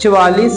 44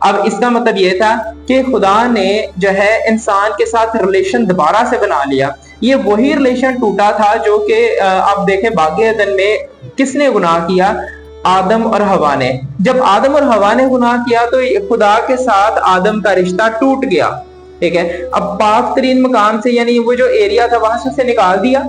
اب اس کا مطلب یہ تھا کہ خدا نے جو ہے انسان کے ساتھ ریلیشن دوبارہ سے بنا لیا. یہ وہی ریلیشن ٹوٹا تھا جو کہ آپ دیکھیں باغ عدن میں کس نے گناہ کیا؟ آدم اور حوا نے. جب آدم اور حوا نے گناہ کیا تو خدا کے ساتھ آدم کا رشتہ ٹوٹ گیا. ٹھیک ہے، اب پاک ترین مقام سے یعنی وہ جو ایریا تھا وہاں سے اسے نکال دیا،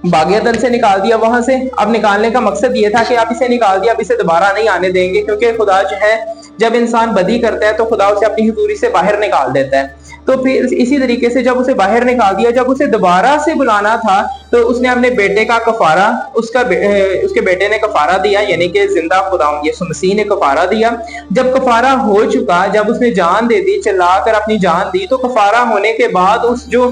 باغ عدن سے نکال دیا وہاں سے. اب نکالنے کا مقصد یہ تھا کہ آپ اسے نکال دیا، اب اسے دوبارہ نہیں آنے دیں گے، کیونکہ خدا جو ہے جب انسان بدی کرتا ہے تو خدا اسے اپنی حضوری سے باہر نکال دیتا ہے. تو پھر اسی طریقے سے جب اسے باہر نکال دیا، جب اسے دوبارہ سے بلانا تھا تو اس نے اپنے بیٹے کا کفارہ اس کے بیٹے نے کفارہ دیا، یعنی کہ زندہ خداوند یسوع مسیح نے کفارہ دیا. جب کفارہ ہو چکا، جب اس نے جان دے دی، چلا کر اپنی جان دی، تو کفارہ ہونے کے بعد اس جو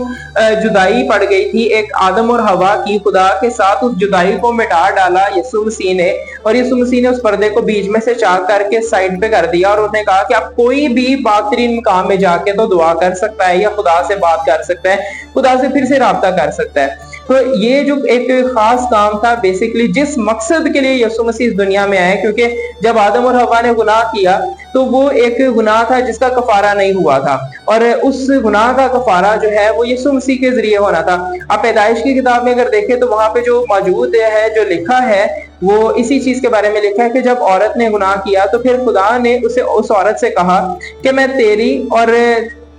جدائی پڑ گئی تھی ایک آدم اور حوا کی خدا کے ساتھ، اس جدائی کو مٹا ڈالا یسوع مسیح نے. اور یسوع مسیح نے اس پردے کو بیچ میں سے چاک کر کے سائڈ پہ کر دیا، اور اس نے کہا کہ اب کوئی بھی پاک ترین مقام میں جا کے تو دعا کر سکتا ہے یا خدا سے بات کر سکتا ہے، خدا سے پھر سے رابطہ کر سکتا ہے. تو یہ جو ایک خاص کام تھا بیسیکلی جس مقصد کے لیے یسوع مسیح اس دنیا میں آئے، کیونکہ جب آدم اور حوا نے گناہ کیا تو وہ ایک گناہ تھا جس کا کفارہ نہیں ہوا تھا، اور اس گناہ کا کفارہ جو ہے وہ یسوع مسیح کے ذریعے ہونا تھا. آپ پیدائش کی کتاب میں اگر دیکھیں تو وہاں پہ جو موجود ہے، جو لکھا ہے، وہ اسی چیز کے بارے میں لکھا ہے کہ جب عورت نے گناہ کیا تو پھر خدا نے اس عورت سے کہا کہ میں تیری اور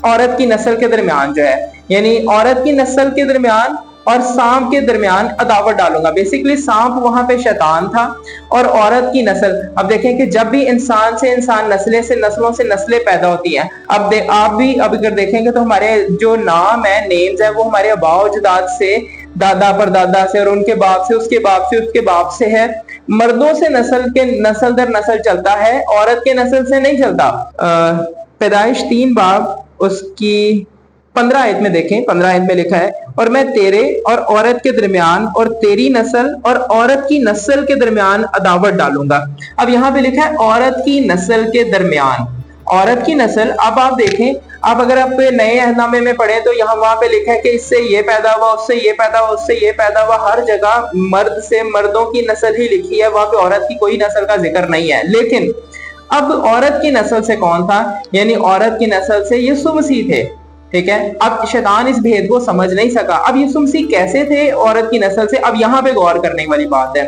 عورت کی نسل کے درمیان جو ہے، یعنی عورت کی نسل کے درمیان اور سانپ کے درمیان عداوت ڈالوں گا. بیسیکلی سانپ وہاں پہ شیطان تھا اور عورت کی نسل. اب دیکھیں کہ جب بھی انسان سے انسان، نسلوں سے نسلیں پیدا ہوتی ہیں. اب آپ بھی اب اگر دیکھیں گے تو ہمارے جو نام ہے، نیمز ہے، وہ ہمارے آباء و اجداد سے، دادا پر دادا سے، اور ان کے باپ سے، اس کے باپ سے، اس کے باپ سے ہے. مردوں سے نسل در نسل چلتا ہے، عورت کے نسل سے نہیں چلتا. پیدائش 3 باب اس کی 15 آیت میں دیکھیں، 15 آیت میں لکھا ہے اور میں تیرے اور عورت کے درمیان اور تیری نسل اور عورت کی نسل کے درمیان عداوت ڈالوں گا. اب یہاں پہ لکھا ہے عورت کی نسل کے درمیان، عورت کی نسل. اب آپ دیکھیں، اب اگر آپ نئے عہد نامے میں پڑھیں تو یہاں وہاں پہ لکھا ہے کہ اس سے یہ پیدا ہوا، اس سے یہ پیدا ہوا، اس سے یہ پیدا ہوا. ہر جگہ مرد سے مردوں کی نسل ہی لکھی ہے، وہاں پہ عورت کی کوئی نسل کا ذکر نہیں ہے. لیکن اب عورت کی نسل سے کون تھا؟ یعنی عورت کی نسل سے یسوع مسیح تھے. ٹھیک ہے، اب شیطان اس بھید کو سمجھ نہیں سکا. اب یسوع مسیح کیسے تھے عورت کی نسل سے؟ اب یہاں پہ غور کرنے والی بات ہے.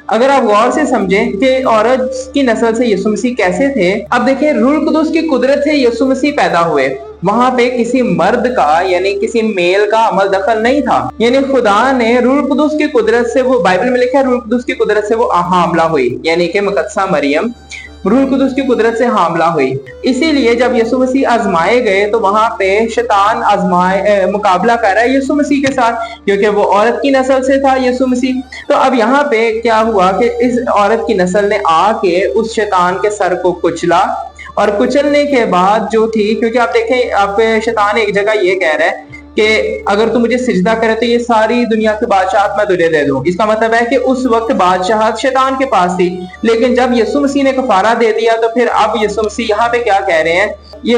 اگر آپ غور سے سمجھیں کہ عورت کی نسل سے یسوع مسیح کیسے تھے، اب دیکھیں روح القدس کی قدرت سے یسوع مسیح پیدا ہوئے. وہاں پہ کسی مرد کا یعنی کسی میل کا عمل دخل نہیں تھا. یعنی خدا نے روح القدس کی قدرت سے، وہ بائبل میں لکھا ہے روح القدس کی قدرت سے وہ حاملہ ہوئی، یعنی کہ مقدسہ مریم روح القدس کی قدرت سے حاملہ ہوئی. اسی لیے جب یسوع مسیح آزمائے گئے تو وہاں پہ شیطان مقابلہ کر رہا ہے یسوع مسیح کے ساتھ، کیونکہ وہ عورت کی نسل سے تھا یسوع مسیح. تو اب یہاں پہ کیا ہوا کہ اس عورت کی نسل نے آ کے اس شیطان کے سر کو کچلا، اور کچلنے کے بعد جو تھی، کیونکہ آپ دیکھیں آپ شیطان ایک جگہ یہ کہہ رہا ہے کہ اگر تو مجھے سجدہ کرے تو یہ ساری دنیا کی بادشاہت میں تجھے دے دوں. اس کا مطلب ہے کہ اس وقت بادشاہت شیطان کے پاس تھی. لیکن جب یسوع مسیح نے کفارہ دے دیا تو پھر اب یسوع مسیح یہاں پہ کیا کہہ رہے ہیں؟ یہ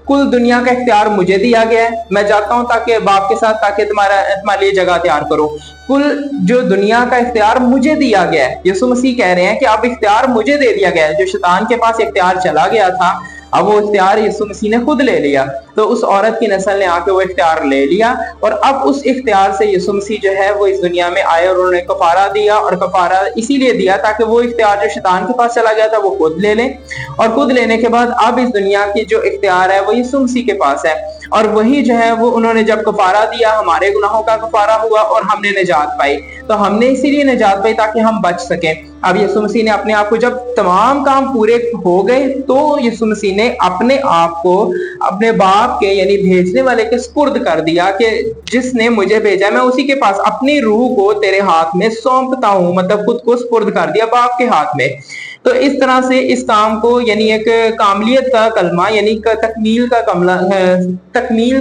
کل دنیا کا اختیار مجھے دیا گیا ہے، میں جاتا ہوں تاکہ باپ کے ساتھ تاکہ تمہارے لیے جگہ تیار کرو. کل جو دنیا کا اختیار مجھے دیا گیا ہے، یسوع مسیح کہہ رہے ہیں کہ اب اختیار مجھے دے دیا گیا ہے. جو شیطان کے پاس اختیار چلا گیا تھا اب وہ اختیار یسوع مسیح نے خود لے لیا. تو اس عورت کی نسل نے آ کے وہ اختیار لے لیا، اور اب اس اختیار سے یسوع مسیح جو ہے وہ اس دنیا میں آئے اور انہوں نے کفارہ دیا. اور کفارہ اسی لیے دیا تاکہ وہ اختیار جو شیطان کے پاس چلا گیا تھا وہ خود لے لیں، اور خود لینے کے بعد اب اس دنیا کی جو اختیار ہے وہ یسوع مسیح کے پاس ہے. اور وہی جو ہے وہ انہوں نے جب کفارہ دیا، ہمارے گناہوں کا کفارہ ہوا اور ہم نے نجات پائی. تو ہم نے اسی لیے نجات پائی تاکہ ہم بچ سکیں. اب یسوع مسیح نے اپنے آپ کو، جب تمام کام پورے ہو گئے تو یسوع مسیح نے اپنے آپ کو اپنے باپ کے یعنی بھیجنے والے کے سپرد کر دیا کہ جس نے مجھے بھیجا میں اسی کے پاس اپنی روح کو تیرے ہاتھ میں سونپتا ہوں، مطلب خود کو سپرد کر دیا باپ کے ہاتھ میں. تو اس طرح سے اس کام کو یعنی ایک کاملیت کا کلمہ یعنی تکمیل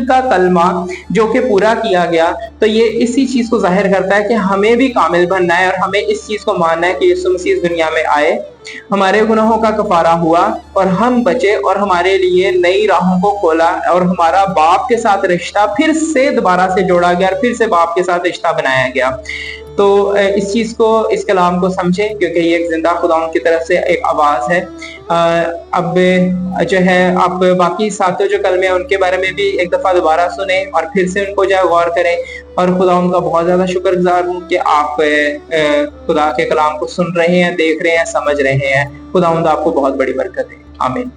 کا کلمہ جو کہ پورا کیا گیا، تو یہ اسی چیز کو ظاہر کرتا ہے کہ ہمیں بھی کامل بننا ہے اور ہمیں اس چیز کو ماننا ہے کہ یسوع مسیح اس دنیا میں آئے، ہمارے گناہوں کا کفارہ ہوا اور ہم بچے اور ہمارے لیے نئی راہوں کو کھولا، اور ہمارا باپ کے ساتھ رشتہ پھر سے دوبارہ سے جوڑا گیا اور پھر سے باپ کے ساتھ رشتہ بنایا گیا. تو اس چیز کو, اس کلام کو سمجھیں کیونکہ یہ ایک زندہ خداوند کی طرف سے ایک آواز ہے. اب جو ہے آپ باقی ساتوں جو کلمے ہیں ان کے بارے میں بھی ایک دفعہ دوبارہ سنیں اور پھر سے ان کو جو ہے غور کریں, اور خداوند کا بہت زیادہ شکر گزار ہوں کہ آپ خدا کے کلام کو سن رہے ہیں, دیکھ رہے ہیں, سمجھ رہے ہیں. خداوند آپ کو بہت بڑی برکت دے. آمین.